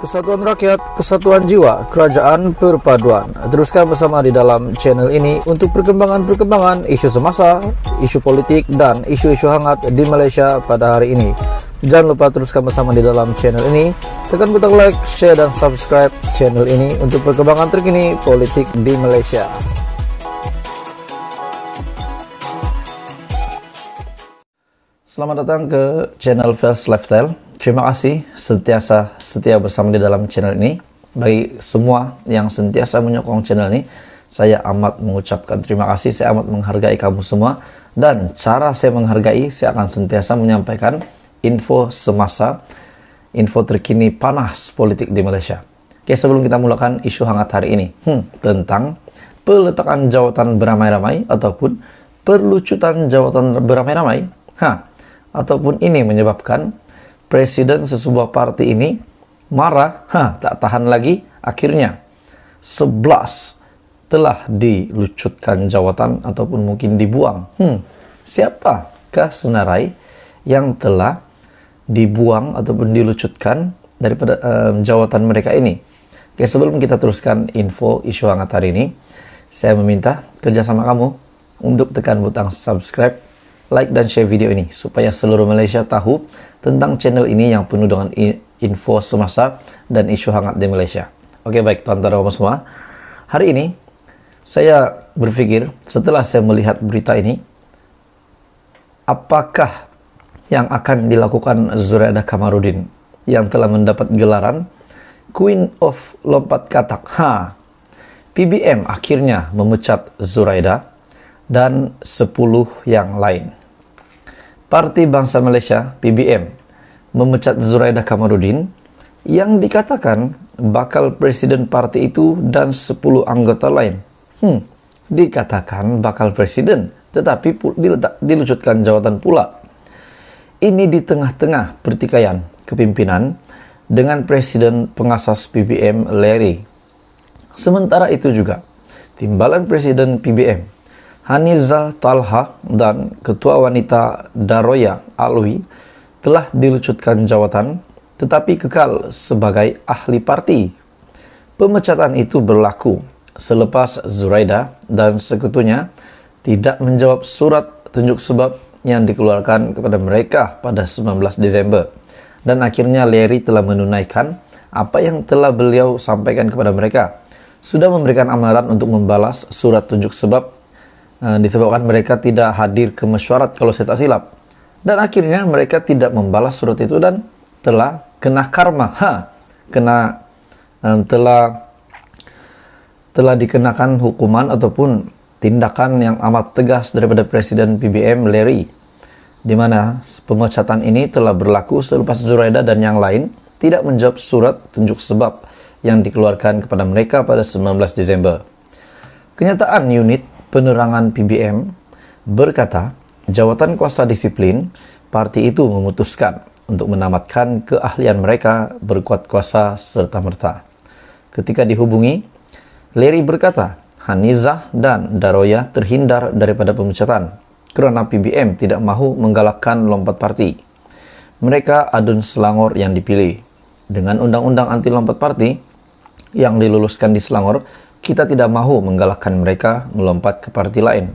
Kesatuan rakyat, kesatuan jiwa, kerajaan perpaduan. Teruskan bersama di dalam channel ini untuk perkembangan-perkembangan isu semasa, isu politik, dan isu-isu hangat di Malaysia pada hari ini. Jangan lupa teruskan bersama di dalam channel ini. Tekan butang like, share, dan subscribe channel ini untuk perkembangan terkini politik di Malaysia. Selamat datang ke channel Fels Lifestyle. Terima kasih sentiasa setia bersama di dalam channel ini. Bagi semua yang sentiasa menyokong channel ini, saya amat mengucapkan terima kasih. Saya amat menghargai kamu semua. Dan cara saya menghargai, saya akan sentiasa menyampaikan info semasa, info terkini panas politik di Malaysia. Oke, sebelum kita mulakan isu hangat hari ini, tentang peletakan jawatan beramai-ramai ataupun perlucutan jawatan beramai-ramai, ataupun ini menyebabkan presiden sesebuah parti ini marah, tak tahan lagi, akhirnya 11 telah dilucutkan jawatan ataupun mungkin dibuang. Siapakah senarai yang telah dibuang ataupun dilucutkan daripada jawatan mereka ini? Oke, sebelum kita teruskan info isu hangat hari ini, saya meminta kerjasama kamu untuk tekan butang subscribe, like, dan share video ini supaya seluruh Malaysia tahu tentang channel ini yang penuh dengan info semasa dan isu hangat di Malaysia. Oke, baik tuan-tuan dan puan semua. Hari ini saya berpikir setelah saya melihat berita ini, apakah yang akan dilakukan Zuraidah Kamarudin yang telah mendapat gelaran Queen of Lompat Katak. PBM akhirnya memecat Zuraidah dan 10 yang lain. Parti Bangsa Malaysia, PBM, memecat Zuraidah Kamarudin yang dikatakan bakal presiden parti itu dan 10 anggota lain. Dikatakan bakal presiden, tetapi dilucutkan jawatan pula. Ini di tengah-tengah pertikaian kepimpinan dengan Presiden Pengasas PBM Larry. Sementara itu juga, timbalan Presiden PBM Haniza Talha dan Ketua Wanita Daroya Alwi telah dilucutkan jawatan tetapi kekal sebagai ahli parti. Pemecatan itu berlaku selepas Zuraidah dan sekutunya tidak menjawab surat tunjuk sebab yang dikeluarkan kepada mereka pada 19 Desember. Dan akhirnya Larry telah menunaikan apa yang telah beliau sampaikan kepada mereka. Sudah memberikan amaran untuk membalas surat tunjuk sebab disebabkan mereka tidak hadir ke mesyuarat kalau saya tak silap. Dan akhirnya mereka tidak membalas surat itu dan telah kena karma. Telah dikenakan hukuman ataupun tindakan yang amat tegas daripada Presiden PBM Larry, di mana pemecatan ini telah berlaku selepas Zuraidah dan yang lain tidak menjawab surat tunjuk sebab yang dikeluarkan kepada mereka pada 19 Desember. Kenyataan unit penerangan PBM berkata, jawatan kuasa disiplin parti itu memutuskan untuk menamatkan keahlian mereka berkuat kuasa serta-merta. Ketika dihubungi, Larry berkata, Hanizah dan Daroya terhindar daripada pemecatan kerana PBM tidak mahu menggalakkan lompat parti. Mereka adun Selangor yang dipilih. Dengan undang-undang anti lompat parti yang diluluskan di Selangor, kita tidak mahu menggalakkan mereka melompat ke parti lain.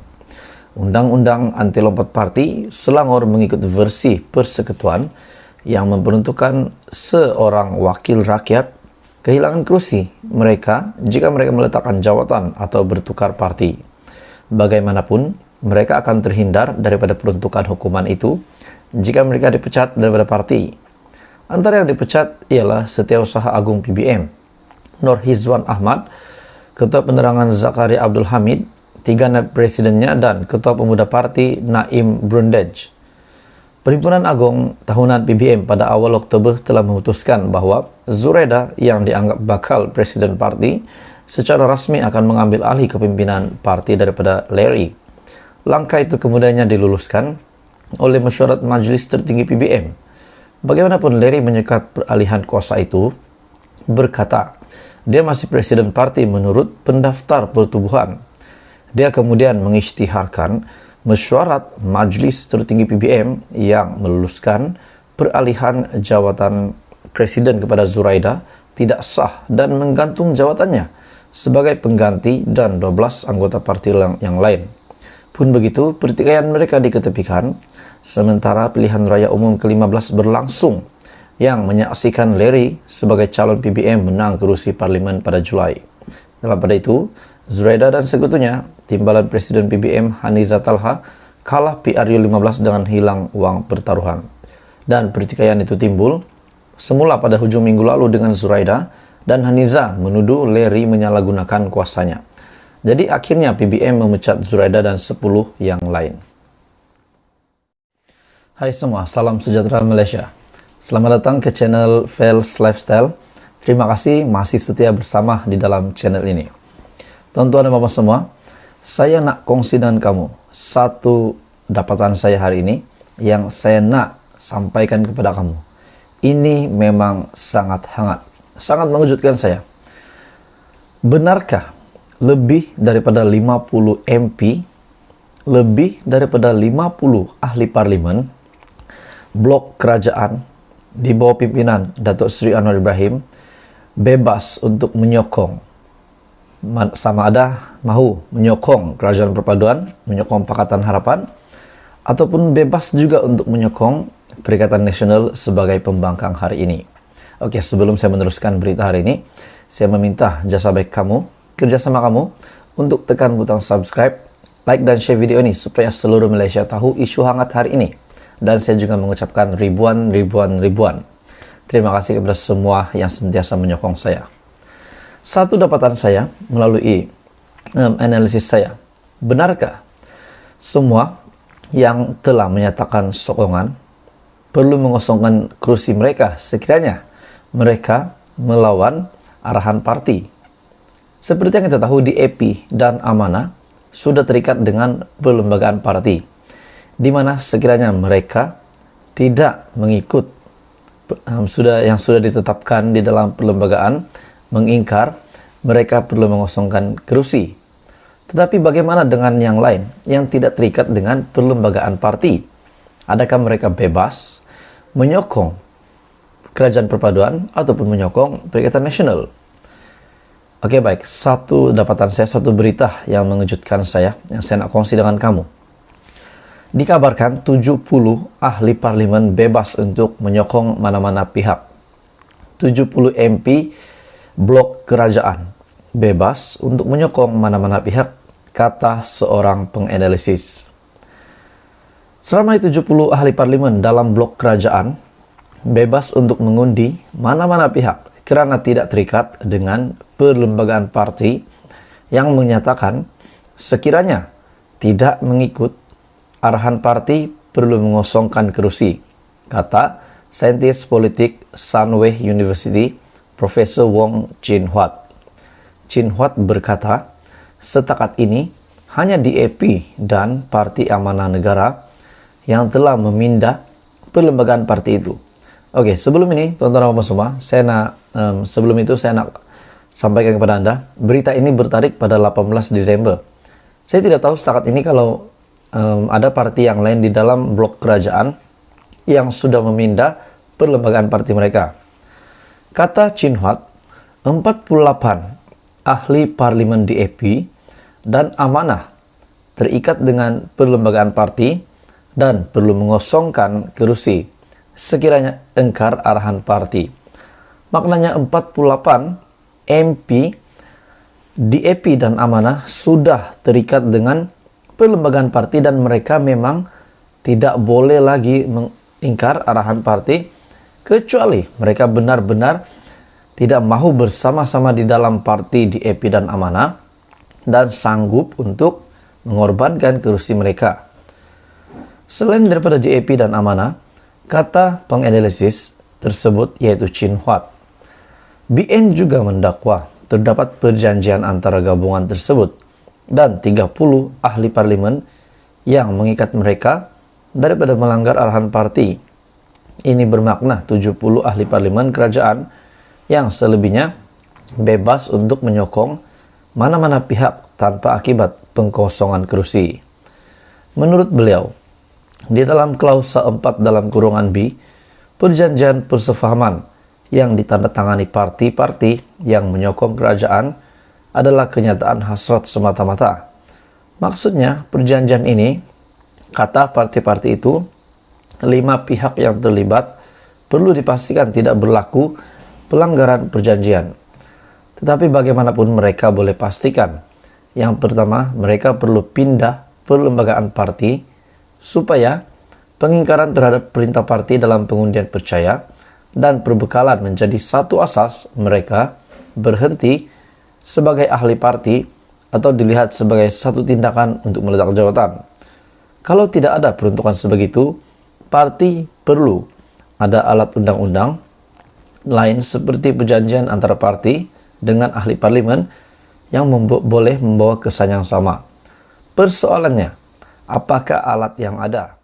Undang-undang anti lompat parti Selangor mengikut versi persekutuan yang memperuntukkan seorang wakil rakyat kehilangan kerusi mereka jika mereka meletakkan jawatan atau bertukar parti. Bagaimanapun, mereka akan terhindar daripada peruntukan hukuman itu jika mereka dipecat daripada parti. Antara yang dipecat ialah Setiausaha Agung PBM Nur Hizwan Ahmad, Ketua Penerangan Zakaria Abdul Hamid, 3 naib presidennya, dan Ketua Pemuda Parti Naim Brundage. Perhimpunan Agung Tahunan PBM pada awal Oktober telah memutuskan bahawa Zuraidah yang dianggap bakal presiden parti secara rasmi akan mengambil alih kepimpinan parti daripada Larry. Langkah itu kemudiannya diluluskan oleh mesyuarat Majlis Tertinggi PBM. Bagaimanapun, Larry menyekat peralihan kuasa itu, berkata dia masih presiden parti menurut pendaftar pertubuhan. Dia kemudian mengisytiharkan mesyuarat Majlis Tertinggi PBM yang meluluskan peralihan jawatan presiden kepada Zuraidah tidak sah dan menggantung jabatannya sebagai pengganti dan 12 anggota parti yang lain. Pun begitu, pertikaian mereka diketepikan, sementara pilihan raya umum ke-15 berlangsung, yang menyaksikan Larry sebagai calon PBM menang kerusi parlimen pada Julai. Dalam pada itu, Zuraida dan sekutunya, timbalan Presiden PBM Haniza Talha, kalah PRU15 dengan hilang uang pertaruhan. Dan pertikaian itu timbul semula pada hujung minggu lalu dengan Zuraida, dan Haniza menuduh Larry menyalahgunakan kuasanya. Jadi akhirnya PBM memecat Zuraida dan 10 yang lain. Hai semua, salam sejahtera Malaysia. Selamat datang ke channel Fels Lifestyle. Terima kasih masih setia bersama di dalam channel ini. Tuan-tuan dan bapak semua, saya nak kongsi dengan kamu satu dapatan saya hari ini yang saya nak sampaikan kepada kamu. Ini memang sangat hangat, sangat mengejutkan saya. Benarkah lebih daripada 50 MP, lebih daripada 50 ahli parlimen, blok kerajaan di bawah pimpinan Datuk Seri Anwar Ibrahim bebas untuk menyokong, sama ada mahu menyokong Kerajaan Perpaduan, menyokong Pakatan Harapan, ataupun bebas juga untuk menyokong Perikatan Nasional sebagai pembangkang hari ini. Oke, sebelum saya meneruskan berita hari ini, saya meminta jasa baik kamu, kerjasama kamu, untuk tekan butang subscribe, like dan share video ini supaya seluruh Malaysia tahu isu hangat hari ini. Dan saya juga mengucapkan ribuan terima kasih kepada semua yang sentiasa menyokong saya. Satu dapatan saya melalui analisis saya, benarkah semua yang telah menyatakan sokongan perlu mengosongkan kursi mereka sekiranya mereka melawan arahan parti? Seperti yang kita tahu, DAP dan Amanah sudah terikat dengan perlembagaan parti, di mana sekiranya mereka tidak mengikut yang sudah ditetapkan di dalam perlembagaan, mengingkar, mereka perlu mengosongkan kursi. Tetapi bagaimana dengan yang lain yang tidak terikat dengan perlembagaan parti? Adakah mereka bebas menyokong Kerajaan Perpaduan ataupun menyokong Perikatan Nasional? Oke, baik, satu dapatan saya, satu berita yang mengejutkan saya, yang saya nak kongsi dengan kamu. Dikabarkan 70 ahli parlimen bebas untuk menyokong mana-mana pihak. 70 MP blok kerajaan bebas untuk menyokong mana-mana pihak, kata seorang penganalisis. Selama 70 ahli parlimen dalam blok kerajaan bebas untuk mengundi mana-mana pihak kerana tidak terikat dengan perlembagaan parti yang menyatakan sekiranya tidak mengikut arahan parti perlu mengosongkan kerusi, kata saintis politik Sunway University, Profesor Wong Chin Huat. Chin Huat berkata, setakat ini hanya DAP dan Parti Amanah Negara yang telah memindah perlembagaan parti itu. Oke, sebelum ini, tuan-tuan dan puan semua, sebelum itu saya nak sampaikan kepada Anda, berita ini bertarik pada 18 Desember. Saya tidak tahu setakat ini kalau ada parti yang lain di dalam blok kerajaan yang sudah memindah perlembagaan parti mereka. Kata Chin Huat, 48 ahli parlimen DAP dan Amanah terikat dengan perlembagaan parti dan perlu mengosongkan kerusi sekiranya engkar arahan parti. Maknanya 48 MP DAP dan Amanah sudah terikat dengan perlembagaan parti dan mereka memang tidak boleh lagi mengingkar arahan parti kecuali mereka benar-benar tidak mahu bersama-sama di dalam parti DAP dan Amanah dan sanggup untuk mengorbankan kursi mereka. Selain daripada DAP dan Amanah, kata penganalisis tersebut yaitu Chin Huat, BN juga mendakwa terdapat perjanjian antara gabungan tersebut dan 30 ahli parlimen yang mengikat mereka daripada melanggar arahan parti. Ini bermakna 70 ahli parlimen kerajaan yang selebihnya bebas untuk menyokong mana-mana pihak tanpa akibat pengkosongan kursi. Menurut beliau, di dalam klausa 4 dalam kurungan B, perjanjian persefahaman yang ditandatangani parti-parti yang menyokong kerajaan adalah kenyataan hasrat semata-mata. Maksudnya, perjanjian ini, kata parti-parti itu, 5 pihak yang terlibat perlu dipastikan tidak berlaku pelanggaran perjanjian. Tetapi bagaimanapun mereka boleh pastikan. Yang pertama, mereka perlu pindah perlembagaan parti supaya pengingkaran terhadap perintah parti dalam pengundian percaya dan perbekalan menjadi satu asas mereka berhenti sebagai ahli parti atau dilihat sebagai satu tindakan untuk meletak jabatan. Kalau tidak ada peruntukan sebegitu, parti perlu ada alat undang-undang lain seperti perjanjian antara parti dengan ahli parlimen yang boleh membawa kesan yang sama. Persoalannya, apakah alat yang ada?